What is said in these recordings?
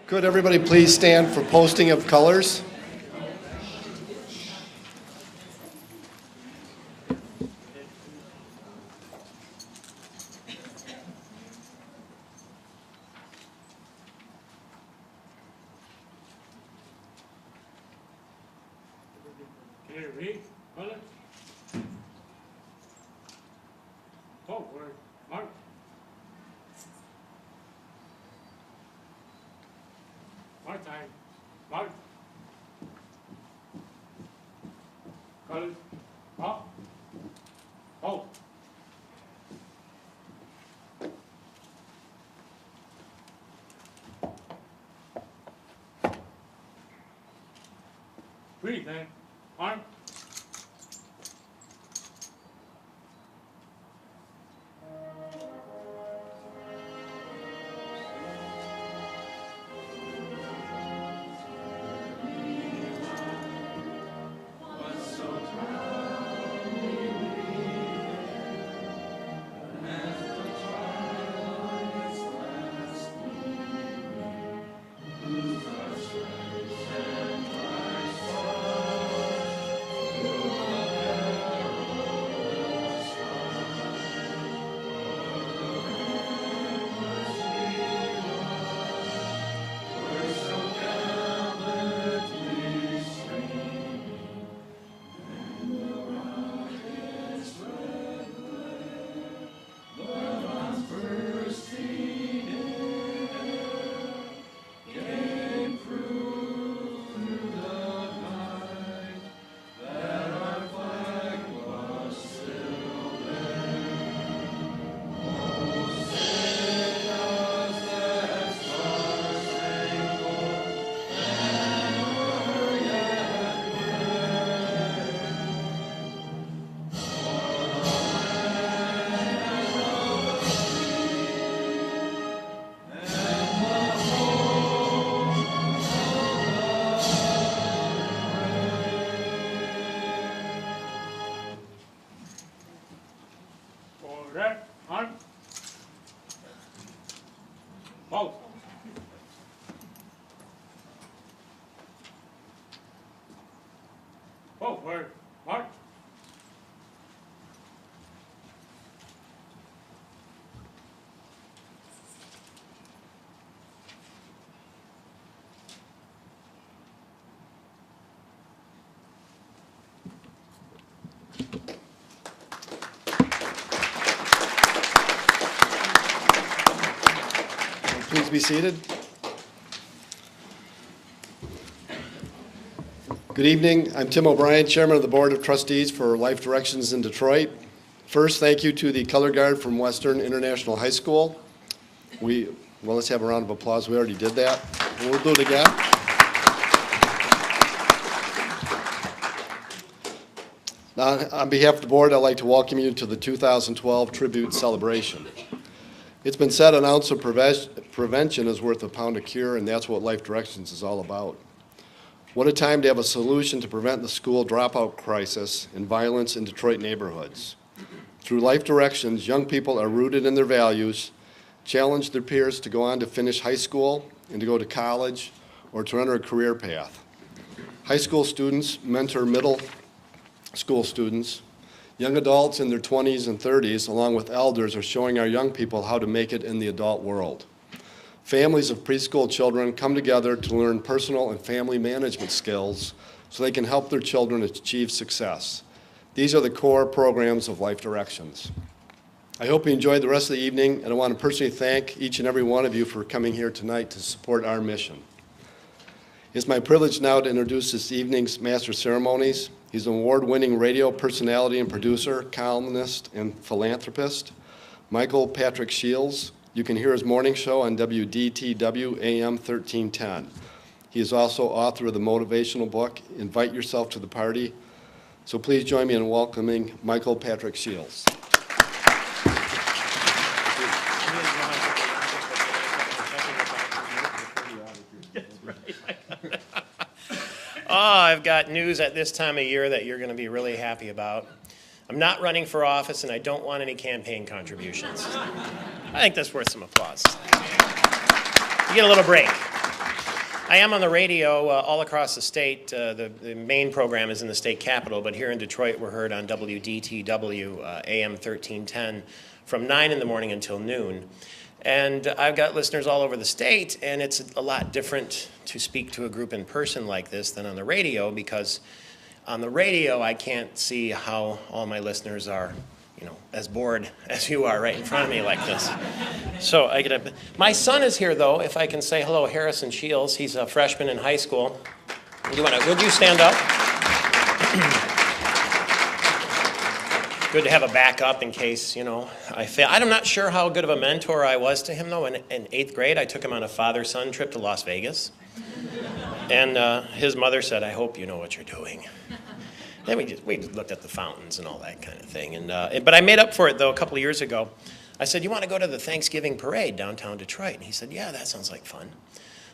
Could everybody please stand for posting of colors? Can you read? Color? Forward. Mark. Mark time. Mark. Color. Up. Oh. Breathe, man. Arm. Forward. Arm. Pulse. Forward. Mark. Please be seated. Good evening. I'm Tim O'Brien, Chairman of the Board of Trustees for Life Directions in Detroit. First, thank you to the Color Guard from Western International High School. Well, let's have a round of applause. We already did that. We'll do it again. Now, on behalf of the board, I'd like to welcome you to the 2012 Tribute Celebration. It's been said an ounce of prevention is worth a pound of cure, and that's what Life Directions is all about. What a time to have a solution to prevent the school dropout crisis and violence in Detroit neighborhoods. Through Life Directions, young people are rooted in their values, challenge their peers to go on to finish high school and to go to college or to enter a career path. High school students mentor middle school students. Young adults in their 20s and 30s, along with elders, are showing our young people how to make it in the adult world. Families of preschool children come together to learn personal and family management skills so they can help their children achieve success. These are the core programs of Life Directions. I hope you enjoyed the rest of the evening, and I want to personally thank each and every one of you for coming here tonight to support our mission. It's my privilege now to introduce this evening's Master of Ceremonies. He's an award-winning radio personality and producer, columnist, and philanthropist, Michael Patrick Shields. You can hear his morning show on WDTW AM 1310. He is also author of the motivational book, Invite Yourself to the Party. So please join me in welcoming Michael Patrick Shields. I've got news at this time of year that you're going to be really happy about. I'm not running for office, and I don't want any campaign contributions. I think that's worth some applause. You get a little break. I am on the radio all across the state. The main program is in the state capitol, but here in Detroit we're heard on WDTW AM 1310 from 9 in the morning until noon. And I've got listeners all over the state, and it's a lot different to speak to a group in person like this than on the radio, because on the radio I can't see how all my listeners are, as bored as you are right in front of me like this. So I get a. My son is here, though. If I can say hello, Harrison Shields. He's a freshman in high school. Would you stand up? Good to have a backup in case, I fail. I'm not sure how good of a mentor I was to him, though. In 8th grade, I took him on a father-son trip to Las Vegas. And his mother said, "I hope you know what you're doing." Then we looked at the fountains and all that kind of thing. But I made up for it, though, a couple of years ago. I said, "You want to go to the Thanksgiving parade downtown Detroit?" And he said, "Yeah, that sounds like fun."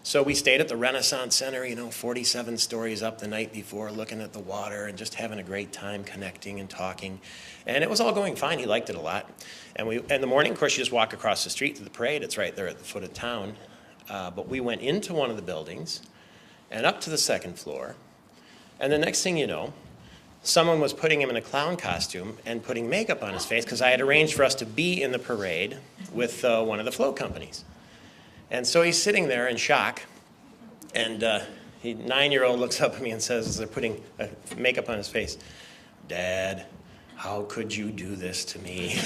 So we stayed at the Renaissance Center, 47 stories up the night before, looking at the water and just having a great time connecting and talking. And it was all going fine. He liked it a lot. And in the morning, of course, you just walk across the street to the parade. It's right there at the foot of town. But we went into one of the buildings and up to the 2nd floor. And the next thing you know, someone was putting him in a clown costume and putting makeup on his face, because I had arranged for us to be in the parade with one of the float companies. And so he's sitting there in shock, and 9-year-old looks up at me and says, as they're putting makeup on his face, "Dad, how could you do this to me?"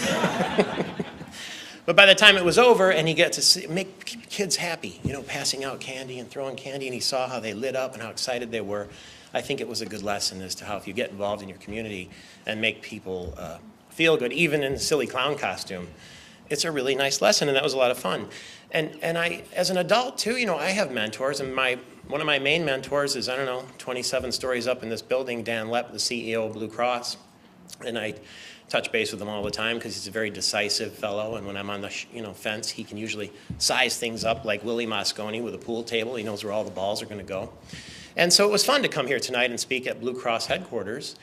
But by the time it was over and he got to make kids happy, passing out candy and throwing candy, and he saw how they lit up and how excited they were, I think it was a good lesson as to how if you get involved in your community and make people feel good, even in a silly clown costume, it's a really nice lesson, and that was a lot of fun. And I, as an adult too, I have mentors, and one of my main mentors is, 27 stories up in this building, Dan Lepp, the CEO of Blue Cross, and I touch base with him all the time because he's a very decisive fellow, and when I'm on the fence, he can usually size things up like Willie Moscone with a pool table. He knows where all the balls are going to go. And so it was fun to come here tonight and speak at Blue Cross headquarters.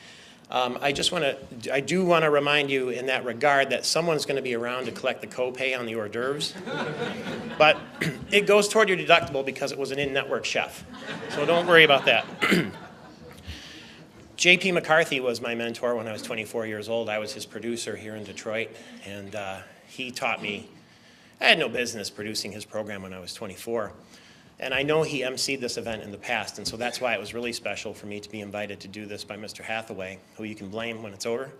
I do want to remind you in that regard that someone's going to be around to collect the copay on the hors d'oeuvres. But it goes toward your deductible because it was an in-network chef. So don't worry about that. J.P. McCarthy was my mentor when I was 24 years old. I was his producer here in Detroit, and he taught me. I had no business producing his program when I was 24. And I know he emceed this event in the past, and so that's why it was really special for me to be invited to do this by Mr. Hathaway, who you can blame when it's over.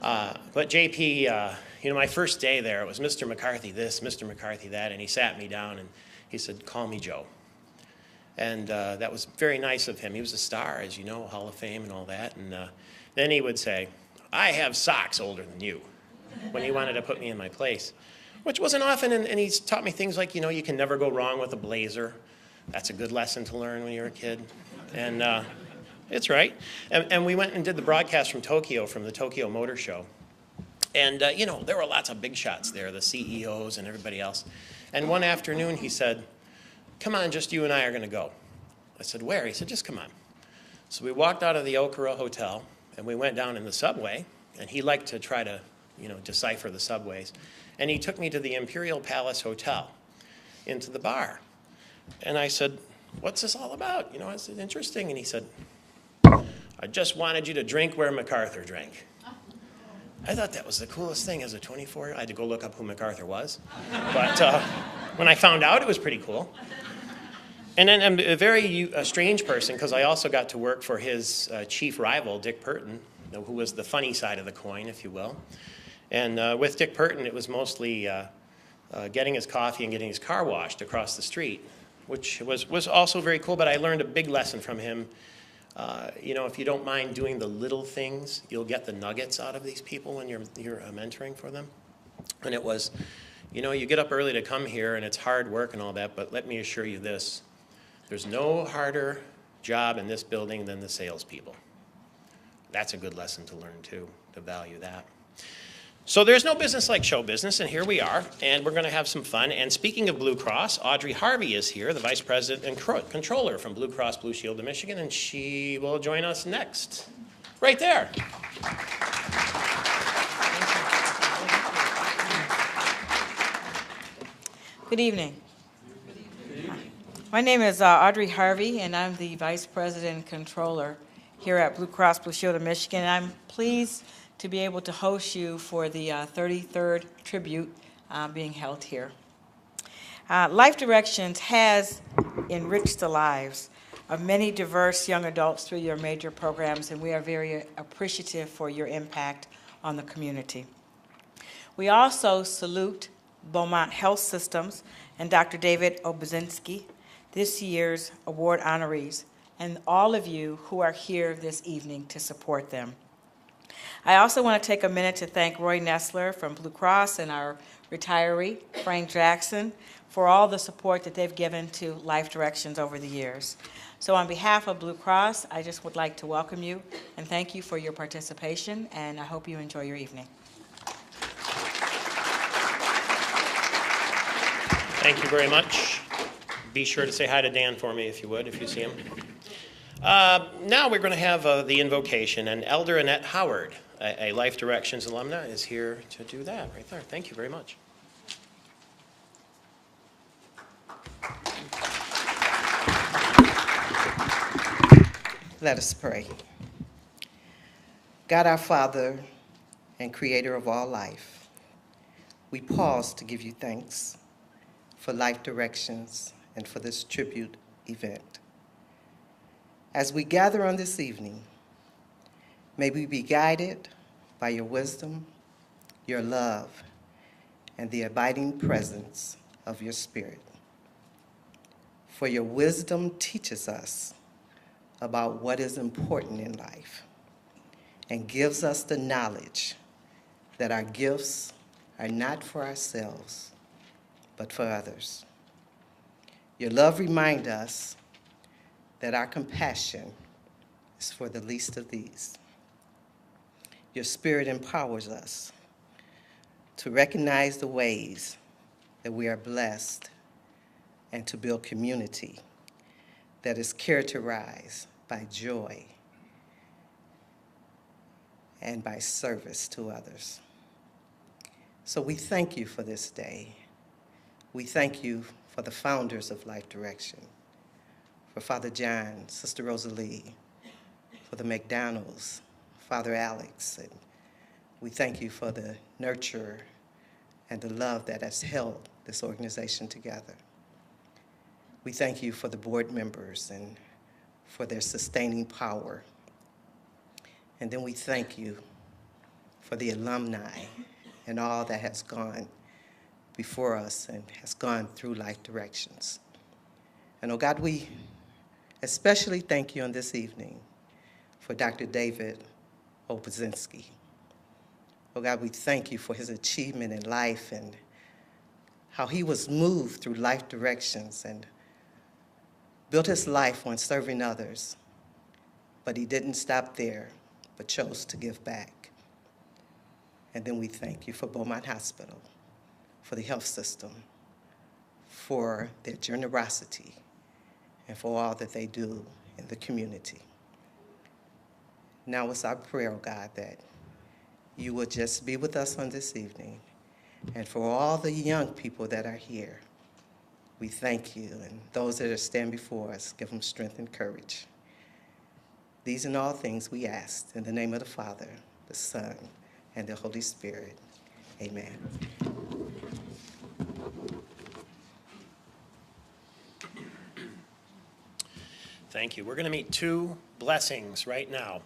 But JP, my first day there, it was Mr. McCarthy this, Mr. McCarthy that, and he sat me down and he said, "Call me Joe." And that was very nice of him. He was a star, as you know, Hall of Fame and all that. And then he would say, "I have socks older than you," when he wanted to put me in my place. Which wasn't often, and he's taught me things like, you can never go wrong with a blazer. That's a good lesson to learn when you're a kid. And it's right. And we went and did the broadcast from Tokyo, from the Tokyo Motor Show. And, there were lots of big shots there, the CEOs and everybody else. And one afternoon he said, "Come on, just you and I are going to go." I said, "Where?" He said, "Just come on." So we walked out of the Okura Hotel, and we went down in the subway. And he liked to try to, decipher the subways. And he took me to the Imperial Palace Hotel, into the bar. And I said, "What's this all about?" I said, "Interesting." And he said, "I just wanted you to drink where MacArthur drank." I thought that was the coolest thing as a 24-year-old. I had to go look up who MacArthur was. But when I found out, it was pretty cool. And then I'm a very strange person, because I also got to work for his chief rival, Dick Purton, who was the funny side of the coin, if you will. And with Dick Purton, it was mostly getting his coffee and getting his car washed across the street, which was also very cool. But I learned a big lesson from him. If you don't mind doing the little things, you'll get the nuggets out of these people when you're mentoring for them. And it was, you get up early to come here, and it's hard work and all that, but let me assure you this. There's no harder job in this building than the salespeople. That's a good lesson to learn, too, to value that. So there's no business like show business, and here we are, and we're going to have some fun. And speaking of Blue Cross, Audrey Harvey is here, the Vice President and Controller from Blue Cross Blue Shield of Michigan, and she will join us next. Right there. Good evening. My name is Audrey Harvey, and I'm the Vice President and Controller here at Blue Cross Blue Shield of Michigan. And I'm pleased to be able to host you for the 33rd tribute being held here. Life Directions has enriched the lives of many diverse young adults through your major programs, and we are very appreciative for your impact on the community. We also salute Beaumont Health Systems and Dr. David Obuzinski, this year's award honorees, and all of you who are here this evening to support them. I also want to take a minute to thank Roy Nessler from Blue Cross and our retiree, Frank Jackson, for all the support that they've given to Life Directions over the years. So on behalf of Blue Cross, I just would like to welcome you and thank you for your participation, and I hope you enjoy your evening. Thank you very much. Be sure to say hi to Dan for me if you would, if you see him. Now we're going to have the invocation, and Elder Annette Howard, a Life Directions alumna, is here to do that right there. Thank you very much. Let us pray. God our Father and Creator of all life, we pause to give you thanks for Life Directions and for this tribute event. As we gather on this evening, may we be guided by your wisdom, your love, and the abiding presence of your Spirit. For your wisdom teaches us about what is important in life and gives us the knowledge that our gifts are not for ourselves, but for others. Your love reminds us that our compassion is for the least of these. Your Spirit empowers us to recognize the ways that we are blessed and to build community that is characterized by joy and by service to others. So we thank you for this day. We thank you for the founders of Life Direction, for Father John, Sister Rosalie, for the McDonalds, Father Alex, and we thank you for the nurture and the love that has held this organization together. We thank you for the board members and for their sustaining power. And then we thank you for the alumni and all that has gone before us and has gone through Life Directions. And oh God, we especially thank you on this evening for Dr. David Obuzinski. Oh God, we thank you for his achievement in life and how he was moved through Life Directions and built his life on serving others, but he didn't stop there, but chose to give back. And then we thank you for Beaumont Hospital, for the health system, for their generosity, and for all that they do in the community. Now it's our prayer, oh God, that you will just be with us on this evening, and for all the young people that are here, we thank you, and those that are standing before us, give them strength and courage. These and all things we ask in the name of the Father, the Son, and the Holy Spirit. Amen. Thank you. We're going to meet two blessings right now.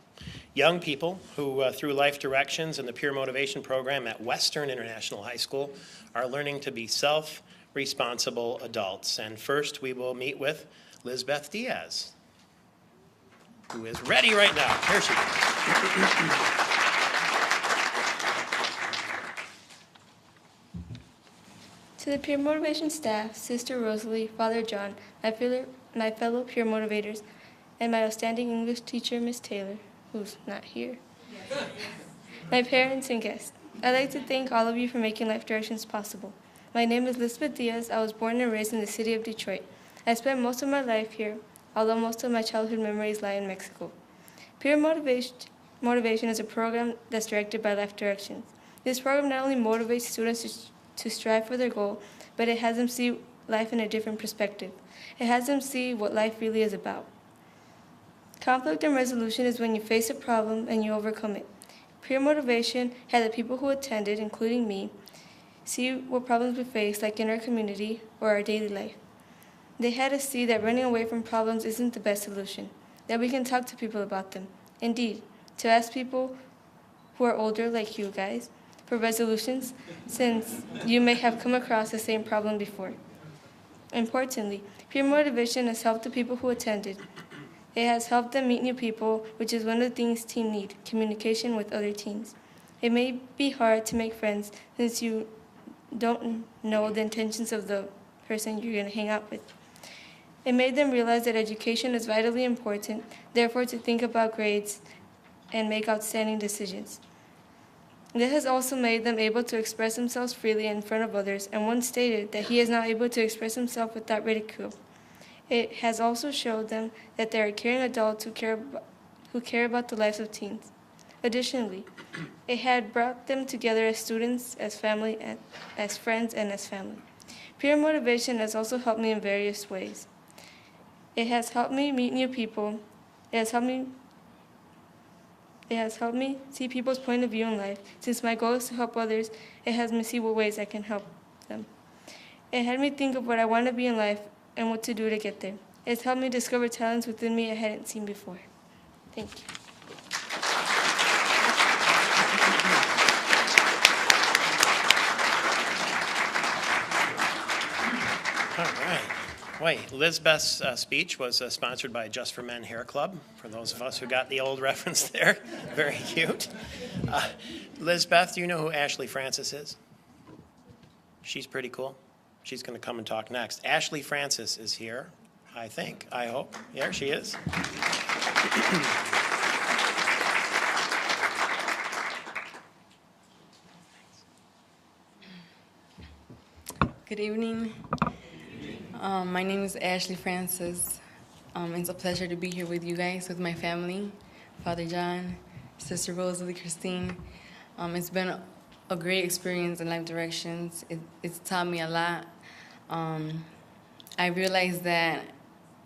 Young people who, through Life Directions and the Peer Motivation Program at Western International High School, are learning to be self-responsible adults. And first, we will meet with Lizbeth Diaz, who is ready right now. Here she is. To the Peer Motivation staff, Sister Rosalie, Father John, my fellow peer motivators, and my outstanding English teacher, Miss Taylor, who's not here, my parents and guests, I'd like to thank all of you for making Life Directions possible. My name is Lizbeth Diaz. I was born and raised in the city of Detroit. I spent most of my life here, although most of my childhood memories lie in Mexico. Peer Motivation is a program that's directed by Life Directions. This program not only motivates students to strive for their goal, but it has them see life in a different perspective. It has them see what life really is about. Conflict and resolution is when you face a problem and you overcome it. Peer motivation had the people who attended, including me, see what problems we face, like in our community or our daily life. They had us see that running away from problems isn't the best solution, that we can talk to people about them. Indeed, to ask people who are older, like you guys, for resolutions, since you may have come across the same problem before. Importantly, peer motivation has helped the people who attended. It has helped them meet new people, which is one of the things teens need, communication with other teens. It may be hard to make friends since you don't know the intentions of the person you're going to hang out with. It made them realize that education is vitally important, therefore to think about grades and make outstanding decisions. This has also made them able to express themselves freely in front of others, and one stated that he is now able to express himself without ridicule. It has also showed them that they are caring adults who care about the lives of teens. Additionally, it had brought them together as students, as family, as friends, and as family. Peer motivation has also helped me in various ways. It has helped me meet new people. It has helped me see people's point of view in life. Since my goal is to help others, it has me see what ways I can help them. It had me think of what I want to be in life and what to do to get there. It's helped me discover talents within me I hadn't seen before. Thank you. All right. Wait, Lizbeth's speech was sponsored by Just for Men Hair Club, for those of us who got the old reference there. Very cute. Lizbeth, do you know who Ashley Francis is? She's pretty cool. She's going to come and talk next. Ashley Francis is here, I think, I hope. There she is. Good evening. My name is Ashley Francis. It's a pleasure to be here with you guys, with my family, Father John, Sister Rosalie, Christine. It's been a great experience in Life Directions. It's taught me a lot. I realized that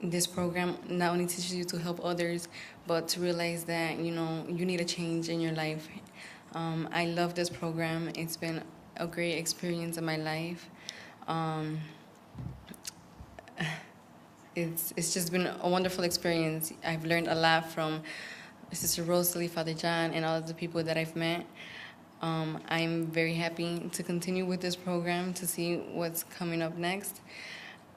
this program not only teaches you to help others, but to realize that, you need a change in your life. I love this program. It's been a great experience in my life. It's just been a wonderful experience. I've learned a lot from Sister Rosalie, Father John, and all of the people that I've met. I'm very happy to continue with this program to see what's coming up next.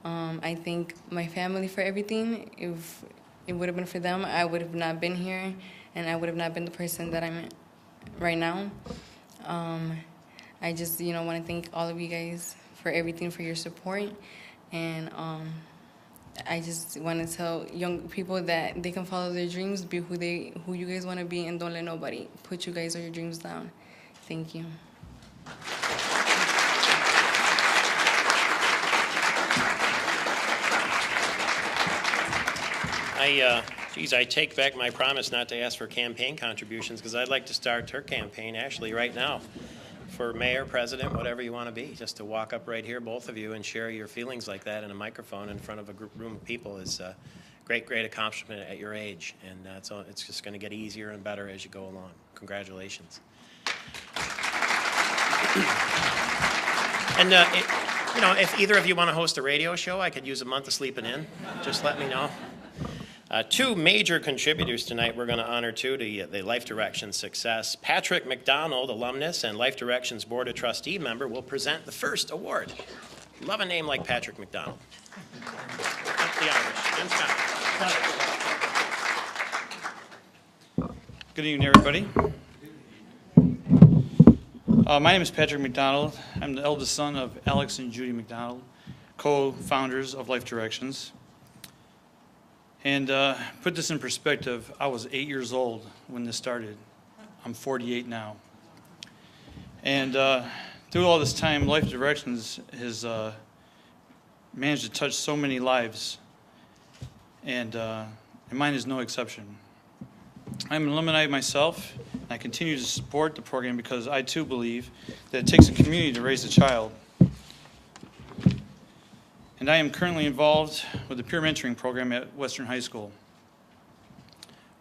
I thank my family for everything. If it would have been for them, I would have not been here, and I would have not been the person that I'm right now. I just, want to thank all of you guys for everything, for your support, and I just want to tell young people that they can follow their dreams, be who you guys want to be, and don't let nobody put you guys or your dreams down. Thank you. I take back my promise not to ask for campaign contributions, because I'd like to start her campaign, Ashley, right now. For mayor, president, whatever you want to be, just to walk up right here, both of you, and share your feelings like that in a microphone in front of a room of people is a great accomplishment at your age. And it's just going to get easier and better as you go along. Congratulations. And, if either of you want to host a radio show, I could use a month of sleeping in. Just let me know. Two major contributors tonight we're going to honor to the Life Directions success. Patrick McDonald, alumnus and Life Directions Board of Trustee member, will present the first award. Love a name like Patrick McDonald. The Irish. Jim Scott. Good evening, everybody. My name is Patrick McDonald. I'm the eldest son of Alex and Judy McDonald, co-founders of Life Directions. And put this in perspective, I was 8 years old when this started. I'm 48 now. And through all this time, Life Directions has managed to touch so many lives, and mine is no exception. I'm an alumni myself, and I continue to support the program because I too believe that it takes a community to raise a child. and I am currently involved with the peer mentoring program at Western High School,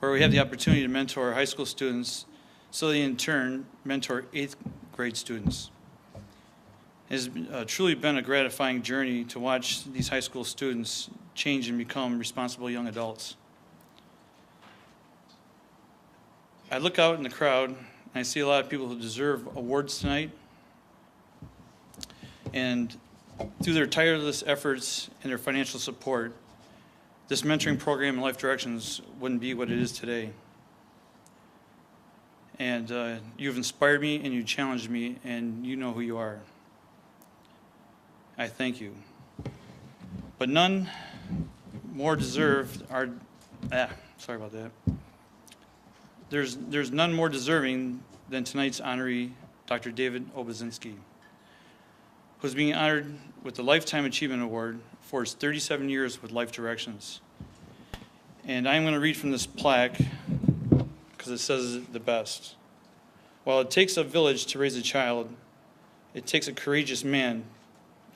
where we have the opportunity to mentor high school students so they in turn mentor 8th grade students. It has truly been a gratifying journey to watch these high school students change and become responsible young adults. I look out in the crowd and I see a lot of people who deserve awards tonight, and through their tireless efforts and their financial support, this mentoring program in Life Directions wouldn't be what it is today. And you've inspired me and you challenged me, and you know who you are. I thank you. But none more deserved are, sorry about that. There's none more deserving than tonight's honoree, Dr. David Obazinski, who's being honored with the Lifetime Achievement Award for his 37 years with Life Directions. And I'm going to read from this plaque because it says it the best. While it takes a village to raise a child, it takes a courageous man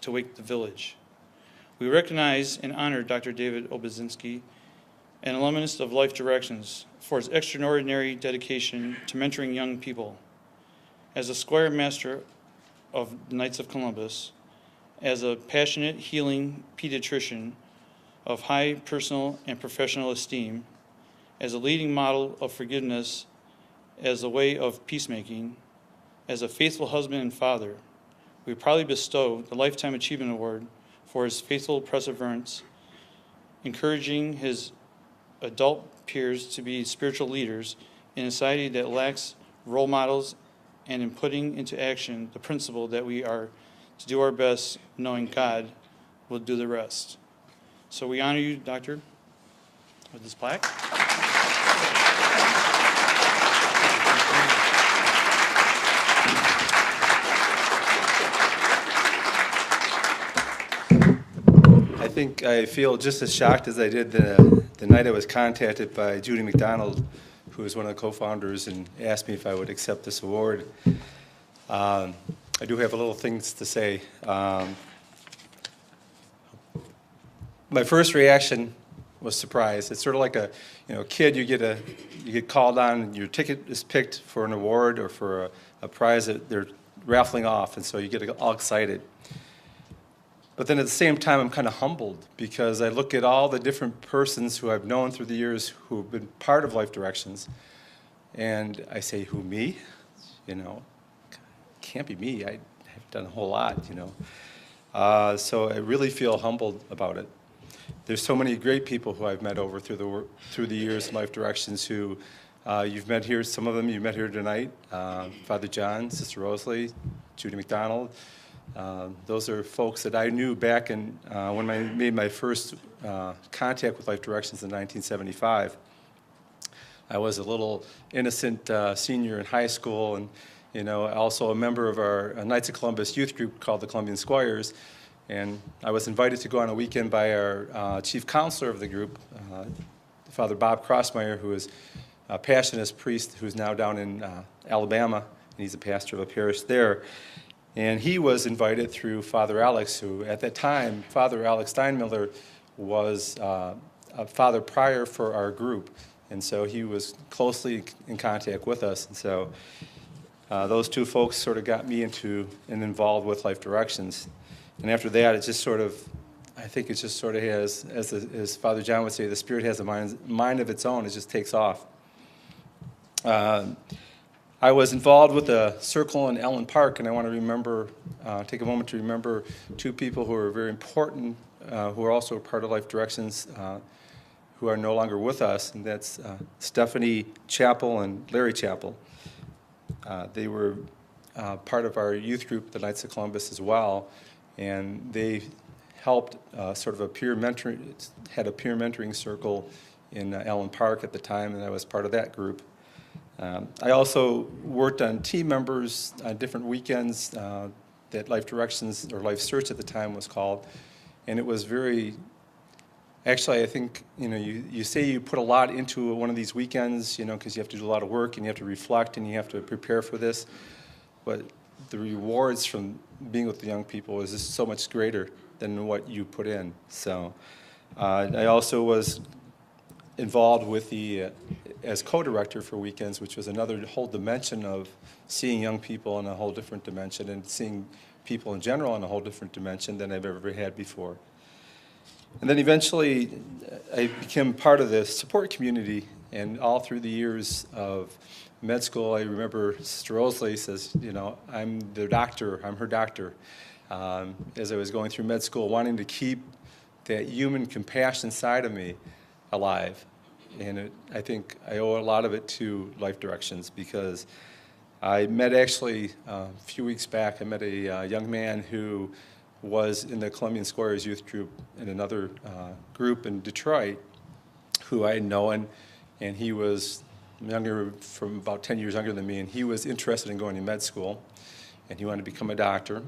to wake the village. We recognize and honor Dr. David Obazinski, an alumnus of Life Directions, for his extraordinary dedication to mentoring young people. As a Squire Master of the Knights of Columbus, as a passionate, healing pediatrician of high personal and professional esteem, as a leading model of forgiveness, as a way of peacemaking, as a faithful husband and father, we proudly bestow the Lifetime Achievement Award for his faithful perseverance, encouraging his adult peers to be spiritual leaders in a society that lacks role models, and in putting into action the principle that we are to do our best, knowing God will do the rest. So we honor you, Doctor, with this plaque. I feel just as shocked as I did the night I was contacted by Judy McDonald, who is one of the co-founders, and asked me if I would accept this award. I do have a little things to say. My first reaction was surprise. It's sort of like a kid. You get called on, and your ticket is picked for an award or for a prize that they're raffling off, and so you get all excited. But then at the same time, I'm kind of humbled because I look at all the different persons who I've known through the years who have been part of Life Directions, and I say, who, me? Can't be me. I have done a whole lot, So I really feel humbled about it. There's so many great people who I've met over through the years in Life Directions who you've met here. Some of them you met here tonight. Father John, Sister Rosalie, Judy McDonald. Those are folks that I knew back in when I made my first contact with Life Directions in 1975. I was a little innocent senior in high school, and also a member of our Knights of Columbus youth group called the Columbian Squires. And I was invited to go on a weekend by our chief counselor of the group, Father Bob Crossmeyer, who is a Passionist priest who's now down in Alabama, and he's a pastor of a parish there. And he was invited through Father Alex, who at that time, Father Alex Steinmiller was a father prior for our group. And so he was closely in contact with us. And so those two folks sort of got me into and involved with Life Directions. And after that, it just sort of, I think it just sort of has, as Father John would say, the Spirit has a mind of its own. It just takes off. I was involved with a circle in Ellen Park, and I want to take a moment to remember two people who are very important, who are also part of Life Directions, who are no longer with us, and that's Stephanie Chappell and Larry Chappell. They were part of our youth group, the Knights of Columbus, as well, and they helped sort of had a peer mentoring circle in Ellen Park at the time, and I was part of that group. I also worked on team members on different weekends that Life Directions, or Life Search at the time was called, and it was very, actually I think, you say you put a lot into one of these weekends, because you have to do a lot of work and you have to reflect and you have to prepare for this, but the rewards from being with the young people is just so much greater. than what you put in. So I also was involved with as co-director for weekends, which was another whole dimension of seeing young people in a whole different dimension and seeing people in general in a whole different dimension than I've ever had before. And then eventually I became part of the support community, and all through the years of med school, I remember Sister Rosalie says, you know, I'm her doctor. As I was going through med school, wanting to keep that human compassion side of me alive. And I think I owe a lot of it to Life Directions, because I met actually a few weeks back, I met a young man who was in the Columbian Squires youth group in another group in Detroit, who I had known, and he was younger, from about 10 years younger than me, and he was interested in going to med school, and he wanted to become a doctor.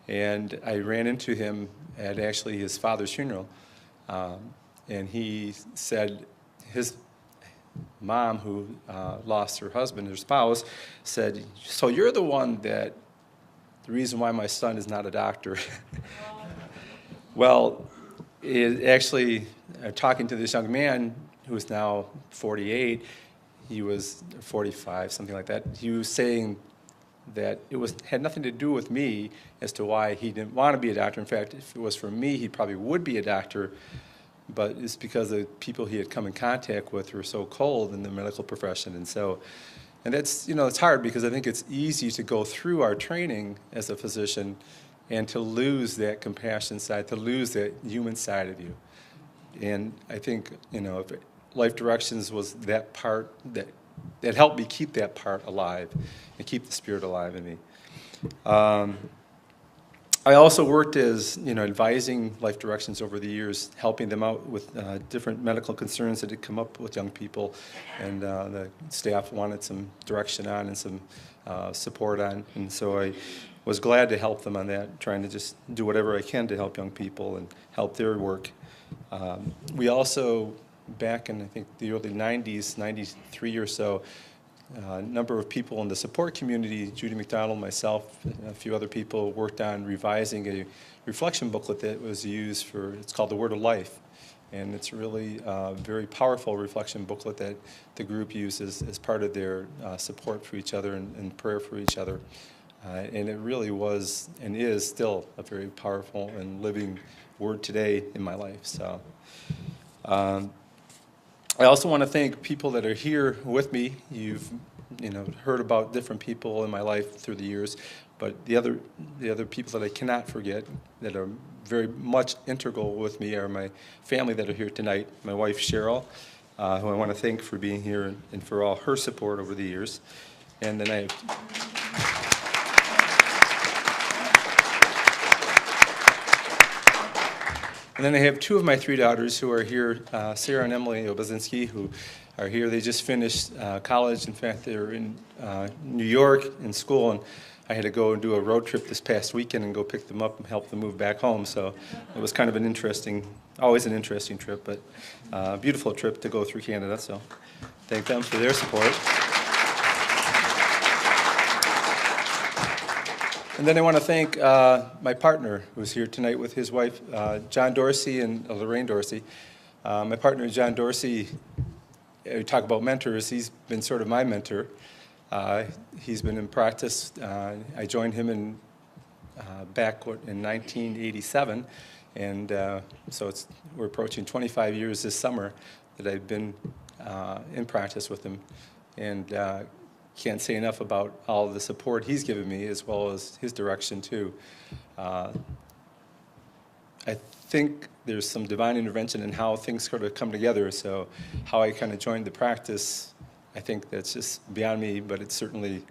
And I ran into him at actually his father's funeral, and he said his mom, who lost her husband, her spouse, said, "So you're the one that, the reason why my son is not a doctor." Well, actually, talking to this young man who's now 48, he was 45, something like that, he was saying that had nothing to do with me as to why he didn't want to be a doctor. In fact, if it was for me, he probably would be a doctor, but it's because the people he had come in contact with were so cold in the medical profession. And that's, it's hard, because I think it's easy to go through our training as a physician and to lose that compassion side, to lose that human side of you. And I think, if Life Directions was that part that helped me keep that part alive and keep the spirit alive in me. I also worked as, advising Life Directions over the years, helping them out with different medical concerns that had come up with young people, and the staff wanted some direction on and some support on, and so I was glad to help them on that, trying to just do whatever I can to help young people and help their work. We also, back in, I think, the early 90s, 93 or so, a number of people in the support community, Judy McDonald, myself, and a few other people, worked on revising a reflection booklet that was used it's called The Word of Life. And it's really a very powerful reflection booklet that the group uses as part of their support for each other and prayer for each other. And it really was and is still a very powerful and living word today in my life. So. I also want to thank people that are here with me. You've, heard about different people in my life through the years, but the other people that I cannot forget that are very much integral with me are my family that are here tonight. My wife Cheryl, who I want to thank for being here and for all her support over the years, and then I have. And then I have two of my three daughters who are here, Sarah and Emily Obazinski, who are here. They just finished college. In fact, they're in New York in school, and I had to go and do a road trip this past weekend and go pick them up and help them move back home. So it was kind of always an interesting trip, but a beautiful trip to go through Canada. So thank them for their support. And then I want to thank my partner who's here tonight with his wife, John Dorsey and Lorraine Dorsey. My partner, John Dorsey, we talk about mentors. He's been sort of my mentor. He's been in practice. I joined him back in 1987, and so we're approaching 25 years this summer that I've been in practice with him. And can't say enough about all the support he's given me, as well as his direction too. I think there's some divine intervention in how things sort of come together. So how I kind of joined the practice, I think that's just beyond me, but it certainly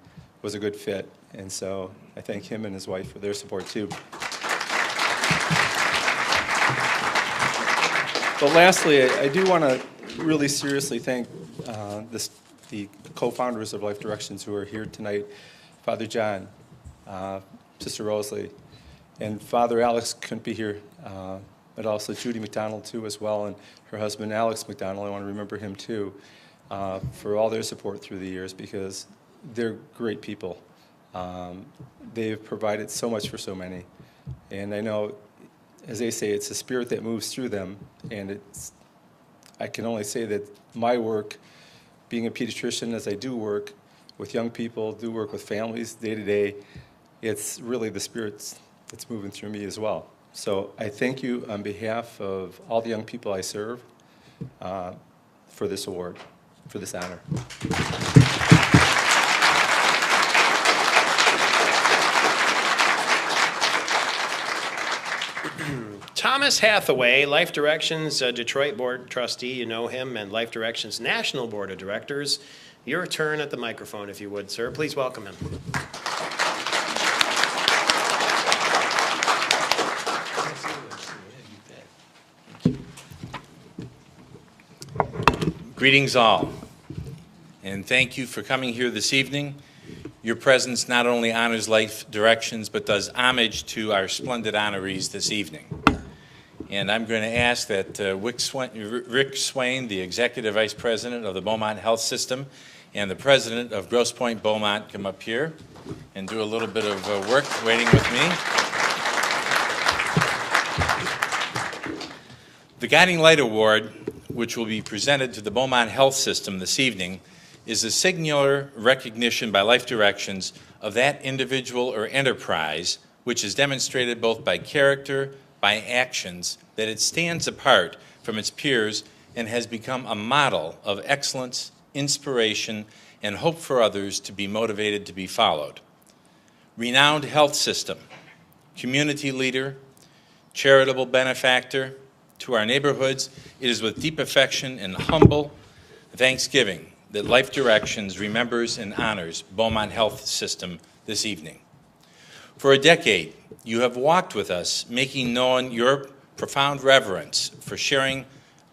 was a good fit. And so I thank him and his wife for their support too. But lastly, I do want to really seriously thank the co-founders of Life Directions who are here tonight, Father John, Sister Rosalie, and Father Alex couldn't be here, but also Judy McDonald too as well, and her husband Alex McDonald. I want to remember him too, for all their support through the years, because they're great people. They've provided so much for so many, and I know as they say, it's a spirit that moves through them, and I can only say that my work, being a pediatrician, as I do work with young people, do work with families day to day, it's really the spirit that's moving through me as well. So I thank you on behalf of all the young people I serve for this award, for this honor. Thomas Hathaway, Life Directions Detroit Board Trustee, you know him, and Life Directions National Board of Directors. Your turn at the microphone, if you would, sir. Please welcome him. Greetings all, and thank you for coming here this evening. Your presence not only honors Life Directions, but does homage to our splendid honorees this evening. And I'm going to ask that Rick Swain, the Executive Vice President of the Beaumont Health System, and the President of Grosse Pointe Beaumont come up here and do a little bit of work waiting with me. The Guiding Light Award, which will be presented to the Beaumont Health System this evening, is a singular recognition by Life Directions of that individual or enterprise which is demonstrated both by character, by actions, that it stands apart from its peers and has become a model of excellence, inspiration, and hope for others to be motivated to be followed. Renowned health system, community leader, charitable benefactor to our neighborhoods, it is with deep affection and humble thanksgiving that Life Directions remembers and honors Beaumont Health System this evening. For a decade, you have walked with us, making known your profound reverence for sharing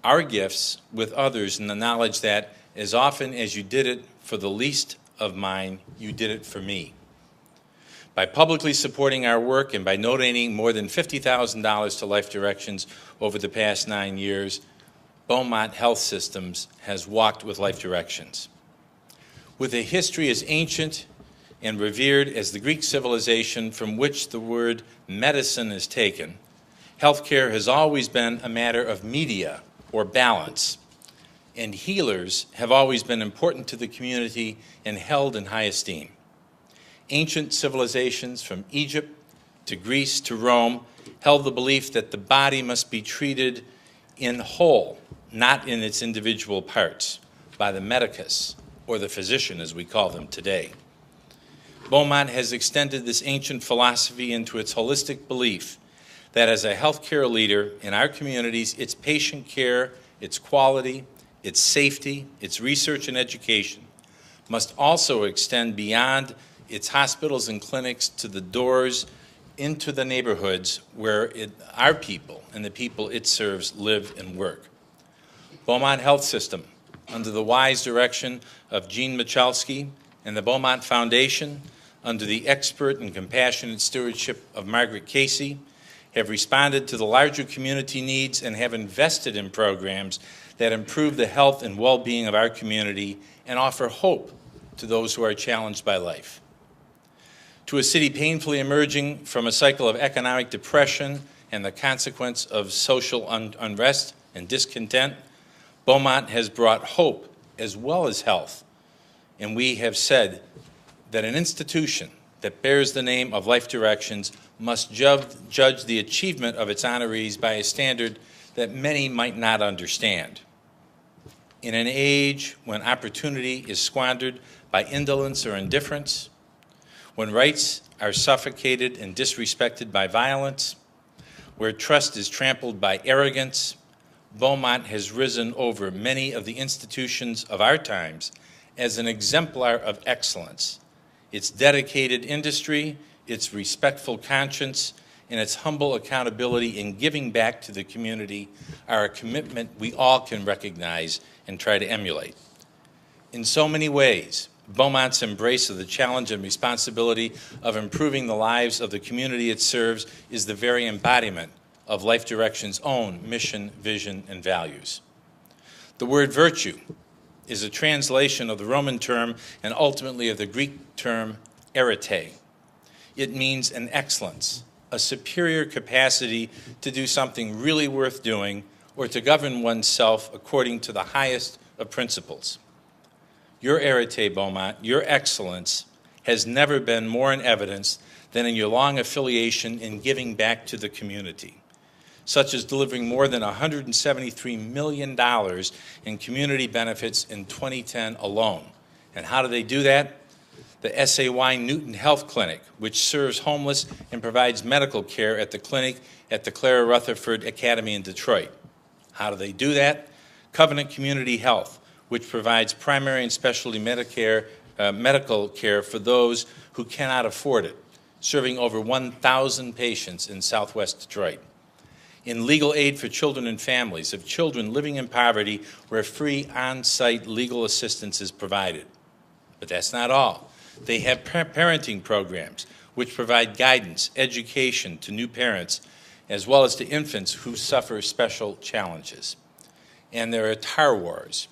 our gifts with others in the knowledge that as often as you did it for the least of mine, you did it for me. By publicly supporting our work and by donating more than $50,000 to Life Directions over the past 9 years, Beaumont Health Systems has walked with Life Directions. With a history as ancient and revered as the Greek civilization from which the word medicine is taken, healthcare has always been a matter of media or balance, and healers have always been important to the community and held in high esteem. Ancient civilizations from Egypt to Greece to Rome held the belief that the body must be treated in whole, not in its individual parts, by the medicus, or the physician as we call them today. Beaumont has extended this ancient philosophy into its holistic belief that as a healthcare leader in our communities, its patient care, its quality, its safety, its research and education must also extend beyond its hospitals and clinics to the doors into the neighborhoods where our people and the people it serves live and work. Beaumont Health System, under the wise direction of Gene Michalski and the Beaumont Foundation, under the expert and compassionate stewardship of Margaret Casey, have responded to the larger community needs and have invested in programs that improve the health and well-being of our community and offer hope to those who are challenged by life. To a city painfully emerging from a cycle of economic depression and the consequence of social unrest and discontent, Beaumont has brought hope as well as health. And we have said that an institution that bears the name of Life Directions must judge the achievement of its honorees by a standard that many might not understand. In an age when opportunity is squandered by indolence or indifference, when rights are suffocated and disrespected by violence, where trust is trampled by arrogance, Beaumont has risen over many of the institutions of our times as an exemplar of excellence. Its dedicated industry, its respectful conscience, and its humble accountability in giving back to the community are a commitment we all can recognize and try to emulate. In so many ways, Beaumont's embrace of the challenge and responsibility of improving the lives of the community it serves is the very embodiment of Life Directions' own mission, vision, and values. The word virtue is a translation of the Roman term and ultimately of the Greek term arete. It means an excellence, a superior capacity to do something really worth doing or to govern oneself according to the highest of principles. Your arete, Beaumont, your excellence, has never been more in evidence than in your long affiliation in giving back to the community, such as delivering more than $173 million in community benefits in 2010 alone. And how do they do that? The SAY Newton Health Clinic, which serves homeless and provides medical care at the clinic at the Clara Rutherford Academy in Detroit. How do they do that? Covenant Community Health, which provides primary and specialty medical care for those who cannot afford it, serving over 1,000 patients in Southwest Detroit. In legal aid for children and families of children living in poverty, where free on-site legal assistance is provided. But that's not all. They have parenting programs which provide guidance, education to new parents, as well as to infants who suffer special challenges. And there are TAR Wars.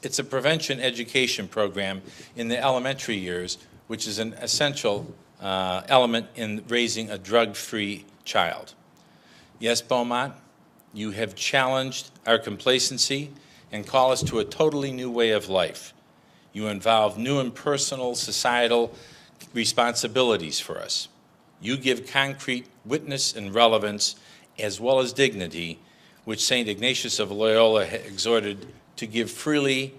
It's a prevention education program in the elementary years, which is an essential element in raising a drug-free child. Yes, Beaumont, you have challenged our complacency and call us to a totally new way of life. You involve new and personal societal responsibilities for us. You give concrete witness and relevance as well as dignity, which St. Ignatius of Loyola exhorted to give freely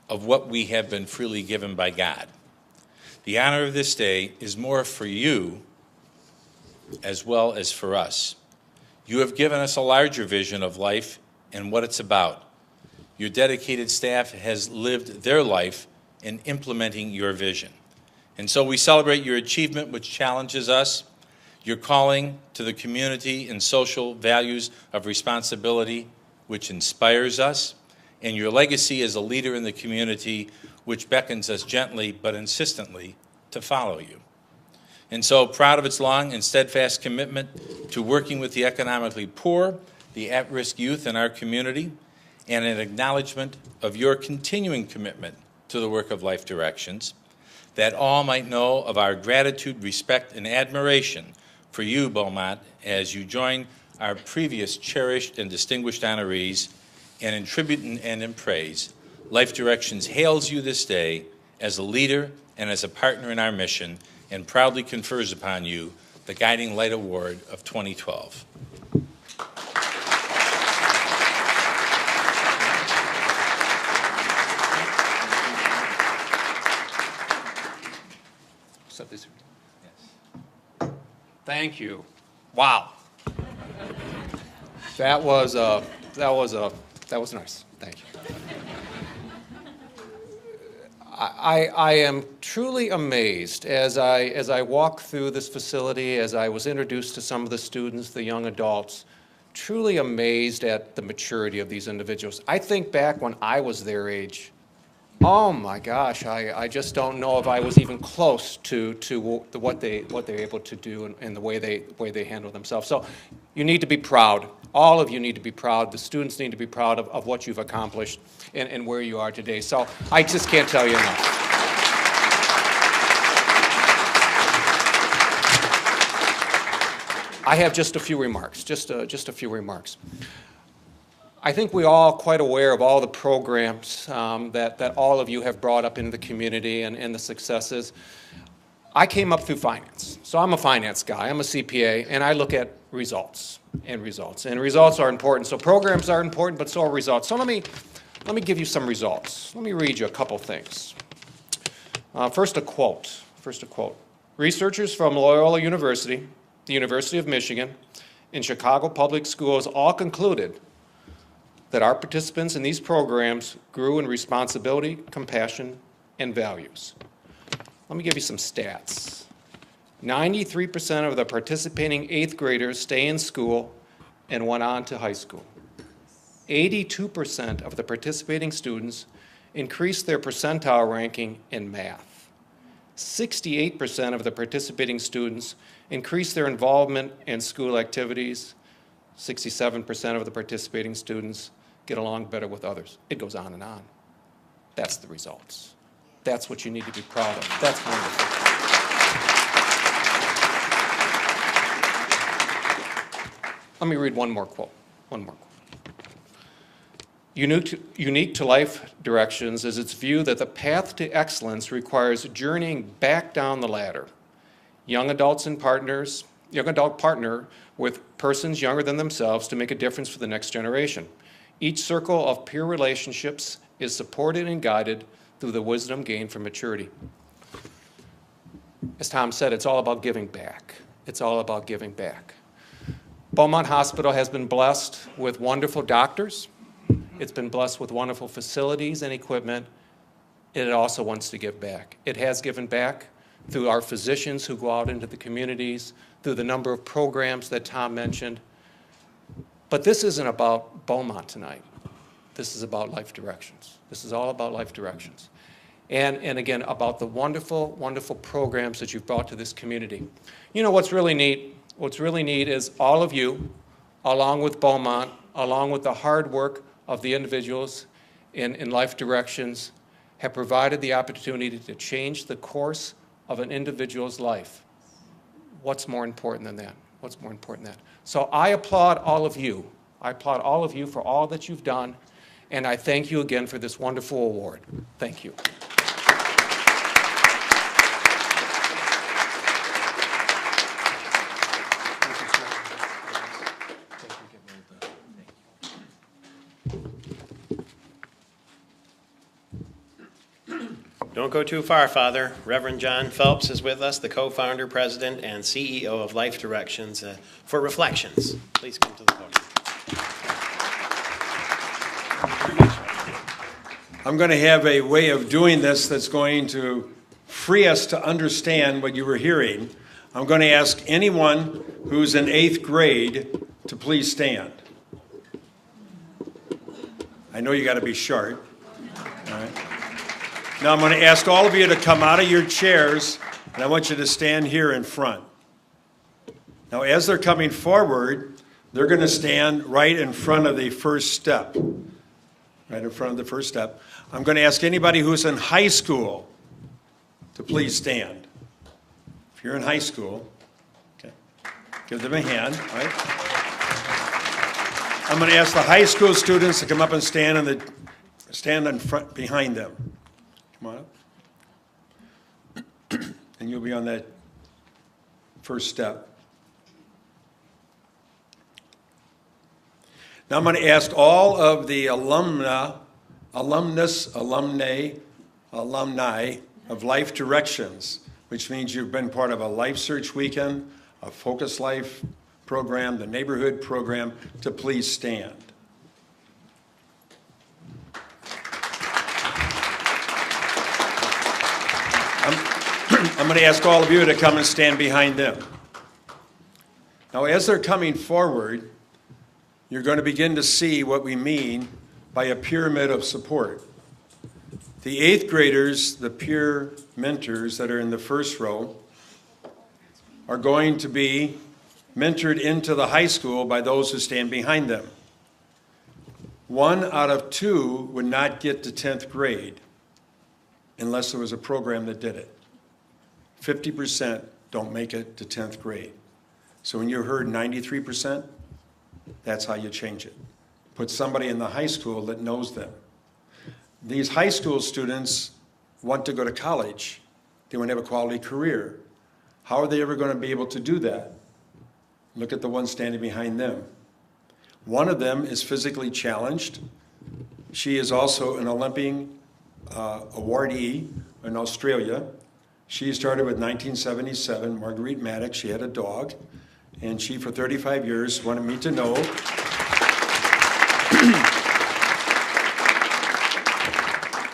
of what we have been freely given by God. The honor of this day is more for you as well as for us. You have given us a larger vision of life and what it's about. Your dedicated staff has lived their life in implementing your vision. And so we celebrate your achievement, which challenges us, your calling to the community and social values of responsibility, which inspires us, and your legacy as a leader in the community, which beckons us gently but insistently to follow you. And so, proud of its long and steadfast commitment to working with the economically poor, the at-risk youth in our community, and an acknowledgement of your continuing commitment to the work of Life Directions, that all might know of our gratitude, respect, and admiration for you, Beaumont, as you join our previous cherished and distinguished honorees, and in tribute and in praise, Life Directions hails you this day as a leader and as a partner in our mission, and proudly confers upon you the Guiding Light Award of 2012. Thank you. Wow. That was nice. Thank you. I am truly amazed as I walk through this facility, as I was introduced to some of the students, the young adults, truly amazed at the maturity of these individuals. I think back when I was their age, oh my gosh, I just don't know if I was even close to what they're able to do and the way they handle themselves. So you need to be proud. All of you need to be proud. The students need to be proud of what you've accomplished and where you are today. So I just can't tell you enough. I have just a few remarks, just a few remarks. I think we're all quite aware of all the programs that all of you have brought up into the community and the successes. I came up through finance, so I'm a finance guy. I'm a CPA, and I look at results. And results are important. So programs are important, but so are results. So let me give you some results. Let me read you a couple things. First a quote. Researchers from Loyola University, the University of Michigan, and Chicago Public Schools all concluded that our participants in these programs grew in responsibility, compassion, and values. Let me give you some stats. 93% of the participating 8th graders stay in school and went on to high school. 82% of the participating students increased their percentile ranking in math. 68% of the participating students increased their involvement in school activities. 67% of the participating students get along better with others. It goes on and on. That's the results. That's what you need to be proud of. That's wonderful. Let me read one more quote. Unique to Life Directions is its view that the path to excellence requires journeying back down the ladder. Young adult partner with persons younger than themselves to make a difference for the next generation. Each circle of peer relationships is supported and guided through the wisdom gained from maturity. As Tom said, it's all about giving back. It's all about giving back. Beaumont Hospital has been blessed with wonderful doctors. It's been blessed with wonderful facilities and equipment. It also wants to give back. It has given back through our physicians who go out into the communities, through the number of programs that Tom mentioned. But this isn't about Beaumont tonight. This is about Life Directions. This is all about Life Directions. And again, about the wonderful, wonderful programs that you've brought to this community. You know what's really neat? What's really neat is all of you, along with Beaumont, along with the hard work of the individuals in Life Directions, have provided the opportunity to change the course of an individual's life. What's more important than that? What's more important than that? So I applaud all of you. I applaud all of you for all that you've done, and I thank you again for this wonderful award. Thank you. Don't go too far, Father. Reverend John Phelps is with us, the co-founder, president, and CEO of Life Directions, for reflections. Please come to the podium. I'm going to have a way of doing this that's going to free us to understand what you were hearing. I'm going to ask anyone who's in 8th grade to please stand. I know you got to be sharp. All right. Now I'm going to ask all of you to come out of your chairs, and I want you to stand here in front. Now as they're coming forward, they're going to stand right in front of the first step. Right in front of the first step. I'm going to ask anybody who's in high school to please stand. If you're in high school, okay, give them a hand, right? I'm going to ask the high school students to come up and stand in front behind them. Come on up. And you'll be on that first step. Now I'm going to ask all of the alumni of Life Directions, which means you've been part of a Life Search Weekend, a Focus Life program, the neighborhood program, to please stand. I'm going to ask all of you to come and stand behind them. Now, as they're coming forward, you're going to begin to see what we mean by a pyramid of support. The 8th graders, the peer mentors that are in the first row, are going to be mentored into the high school by those who stand behind them. 1 out of 2 would not get to 10th grade unless there was a program that did it. 50% don't make it to 10th grade. So when you heard 93%, that's how you change it. Put somebody in the high school that knows them. These high school students want to go to college. They want to have a quality career. How are they ever going to be able to do that? Look at the one standing behind them. One of them is physically challenged. She is also an Olympic awardee in Australia. She started with 1977, Marguerite Maddox. She had a dog, and she, for 35 years, wanted me to know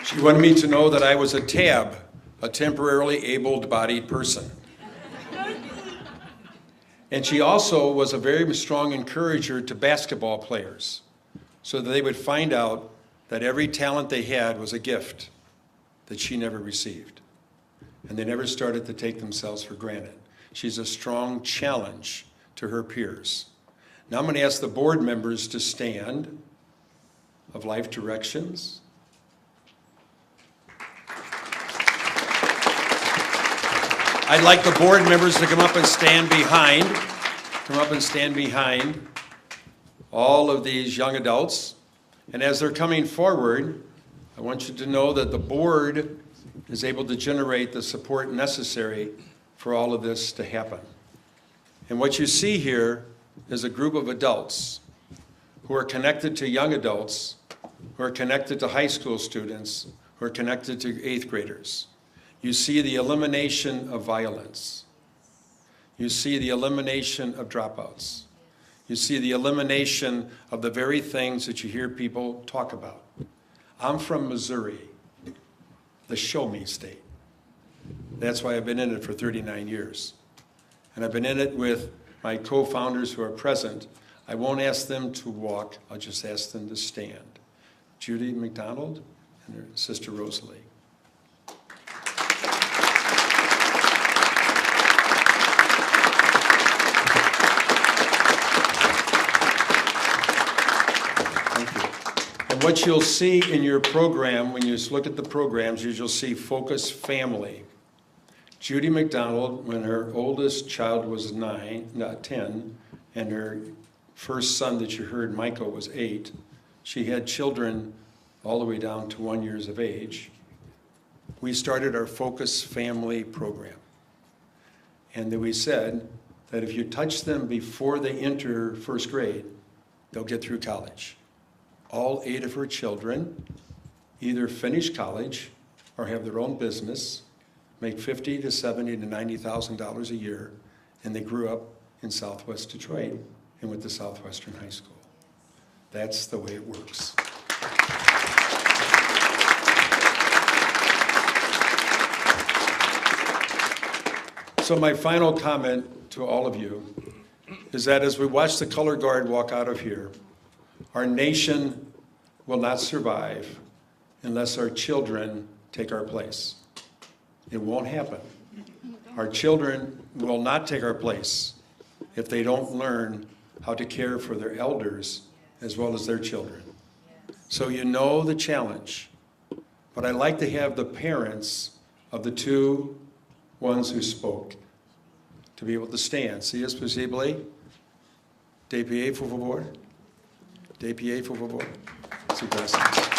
she wanted me to know that I was a TAB, a temporarily able-bodied person. And she also was a very strong encourager to basketball players, so that they would find out that every talent they had was a gift that she never received. And they never started to take themselves for granted. She's a strong challenge to her peers. Now I'm going to ask the board members to stand of Life Directions. I'd like the board members to come up and stand behind. Come up and stand behind all of these young adults. And as they're coming forward, I want you to know that the board is able to generate the support necessary for all of this to happen. And what you see here is a group of adults who are connected to young adults, who are connected to high school students, who are connected to 8th graders. You see the elimination of violence. You see the elimination of dropouts. You see the elimination of the very things that you hear people talk about. I'm from Missouri, the show me state. That's why I've been in it for 39 years. And I've been in it with my co-founders who are present. I won't ask them to walk, I'll just ask them to stand. Judy McDonald and her sister Rosalie. Thank you. And what you'll see in your program, when you look at the programs, is you'll see Focus Family. Judy McDonald, when her oldest child was 10, and her first son that you heard, Michael, was 8, she had children all the way down to 1 year of age. We started our Focus Family program. And then we said that if you touch them before they enter first grade, they'll get through college. All 8 of her children either finish college or have their own business, make $50,000 to $70,000 to $90,000 a year, and they grew up in Southwest Detroit and went to Southwestern High School. That's the way it works. So my final comment to all of you is that as we watch the color guard walk out of here, our nation will not survive unless our children take our place. It won't happen. Our children will not take our place if they don't learn how to care for their elders as well as their children. So you know the challenge. But I'd like to have the parents of the 2 ones who spoke to be able to stand. Si es posible, de pie, por favor. De pie, por favor. Sí, gracias.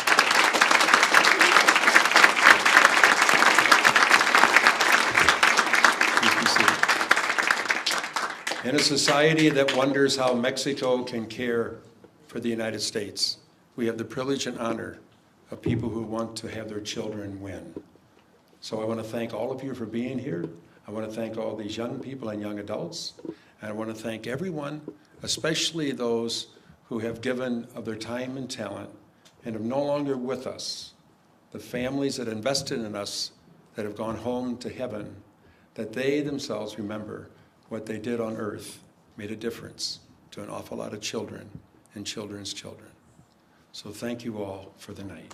In a society that wonders how Mexico can care for the United States, we have the privilege and honor of people who want to have their children win. So I want to thank all of you for being here. I want to thank all these young people and young adults. And I want to thank everyone, especially those who have given of their time and talent and are no longer with us, the families that invested in us that have gone home to heaven, that they themselves remember what they did on earth made a difference to an awful lot of children and children's children. So thank you all for the night.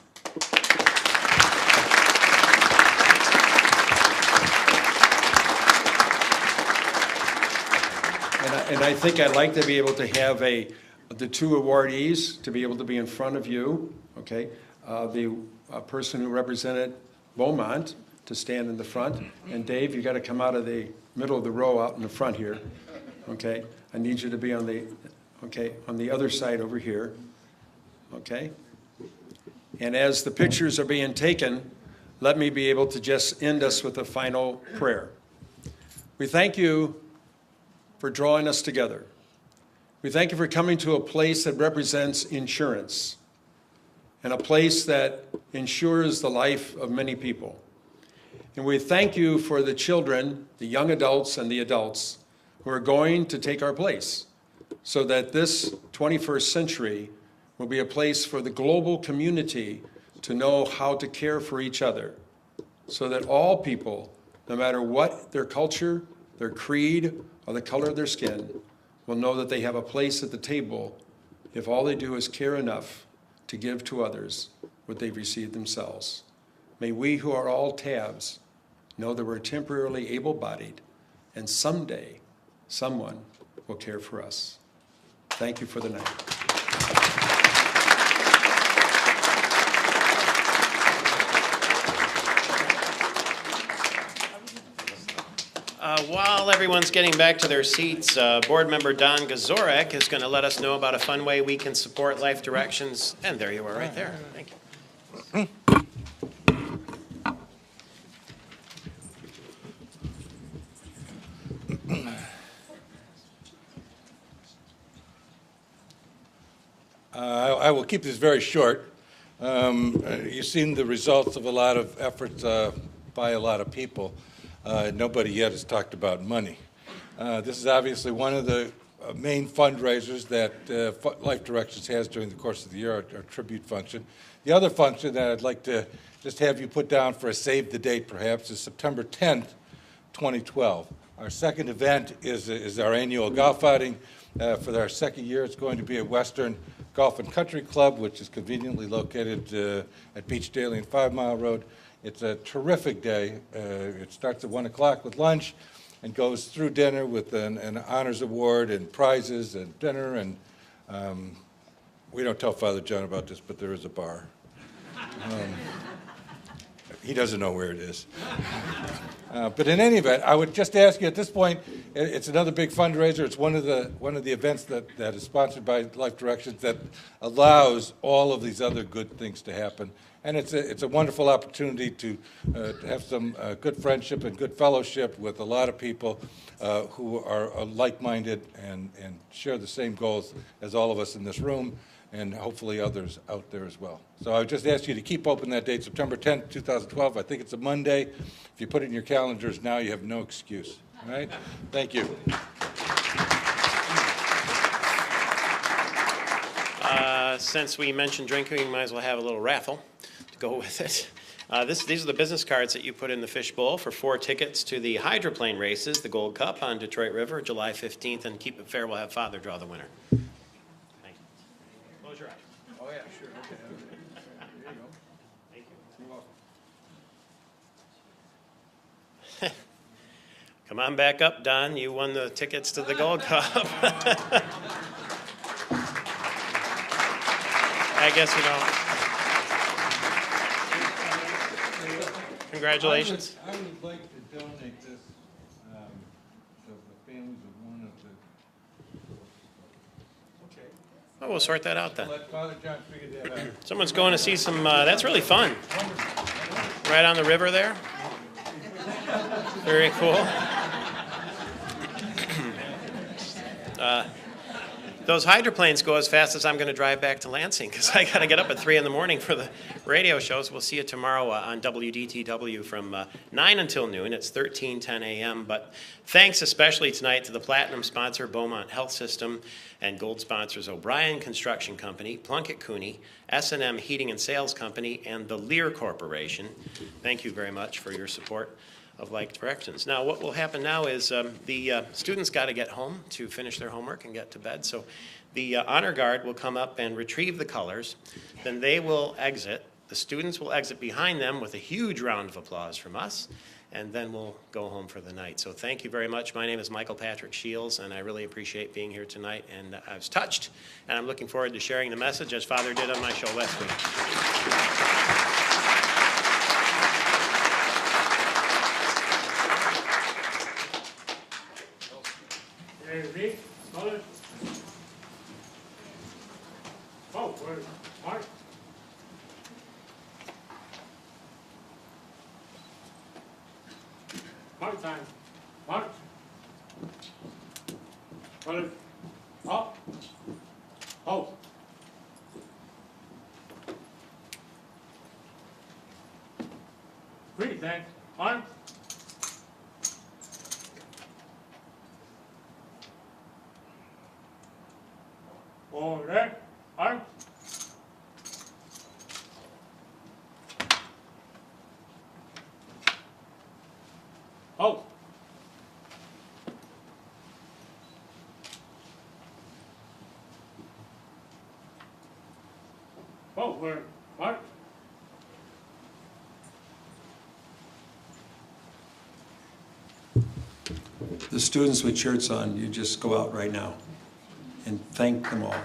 And I think I'd like to be able to have the 2 awardees to be able to be in front of you, okay? The person who represented Beaumont to stand in the front. And Dave, you got to come out of the middle of the row out in the front here, okay? I need you to be on the other side over here, okay? And as the pictures are being taken, let me be able to just end us with a final prayer. We thank you for drawing us together. We thank you for coming to a place that represents insurance and a place that insures the life of many people. And we thank you for the children, the young adults and the adults who are going to take our place so that this 21st century will be a place for the global community to know how to care for each other so that all people, no matter what their culture, their creed, or the color of their skin, will know that they have a place at the table if all they do is care enough to give to others what they've received themselves. May we who are all tabs know that we're temporarily able-bodied, and someday someone will care for us. Thank you for the night. While everyone's getting back to their seats, Board Member Don Gazorek is going to let us know about a fun way we can support Life Directions. And there you are, right there. Thank you. I will keep this very short. You've seen the results of a lot of efforts by a lot of people. Nobody yet has talked about money. This is obviously one of the main fundraisers that Life Directions has during the course of the year, our tribute function. The other function that I'd like to just have you put down for a save the date perhaps is September 10th, 2012. Our second event is our annual golf outing. For our second year, it's going to be at Western Golf and Country Club, which is conveniently located at Beach Daily and 5 Mile Road. It's a terrific day. It starts at 1 o'clock with lunch and goes through dinner with an honors award and prizes and dinner. And we don't tell Father John about this, but there is a bar. He doesn't know where it is. But in any event, I would just ask you at this point, it's another big fundraiser. It's one of the events that is sponsored by Life Directions that allows all of these other good things to happen. And it's a wonderful opportunity to have some good friendship and good fellowship with a lot of people who are like-minded and share the same goals as all of us in this room, and hopefully others out there as well. So I would just ask you to keep open that date, September 10th, 2012. I think it's a Monday. If you put it in your calendars now, you have no excuse. All right? Thank you. Since we mentioned drinking, we might as well have a little raffle to go with it. These are the business cards that you put in the fishbowl for 4 tickets to the hydroplane races, the Gold Cup on Detroit River, July 15th, and keep it fair. We'll have Father draw the winner. Thank you. Close your eyes. Oh, yeah, sure. Okay. There you go. Thank you. You're welcome. Come on back up, Don. You won the tickets to the Gold Cup. I guess you don't. Congratulations. I would like to donate this to the families of one of the... Okay. Oh, we'll sort that out then. Let Father John figure that out. Someone's going to see some, that's really fun. Right on the river there. Very cool. Those hydroplanes go as fast as I'm going to drive back to Lansing because I got to get up at 3 in the morning for the radio shows. We'll see you tomorrow on WDTW from 9 until noon. It's 13:10 a.m. But thanks especially tonight to the platinum sponsor, Beaumont Health System, and gold sponsors, O'Brien Construction Company, Plunkett Cooney, S&M Heating and Sales Company, and the Lear Corporation. Thank you very much for your support of Life Directions. Now, what will happen now is the students got to get home to finish their homework and get to bed. So the honor guard will come up and retrieve the colors. Then they will exit. The students will exit behind them with a huge round of applause from us. And then we'll go home for the night. So thank you very much. My name is Michael Patrick Shields, and I really appreciate being here tonight. And I was touched, and I'm looking forward to sharing the message as Father did on my show last week. Read, Mother. Oh, where's Mark? Mark time. Mark. Mother. Up. Hold. Read, thanks. Arm. All right, arm. Oh. Oh, where, Mark? The students with shirts on, you just go out right now and thank them all.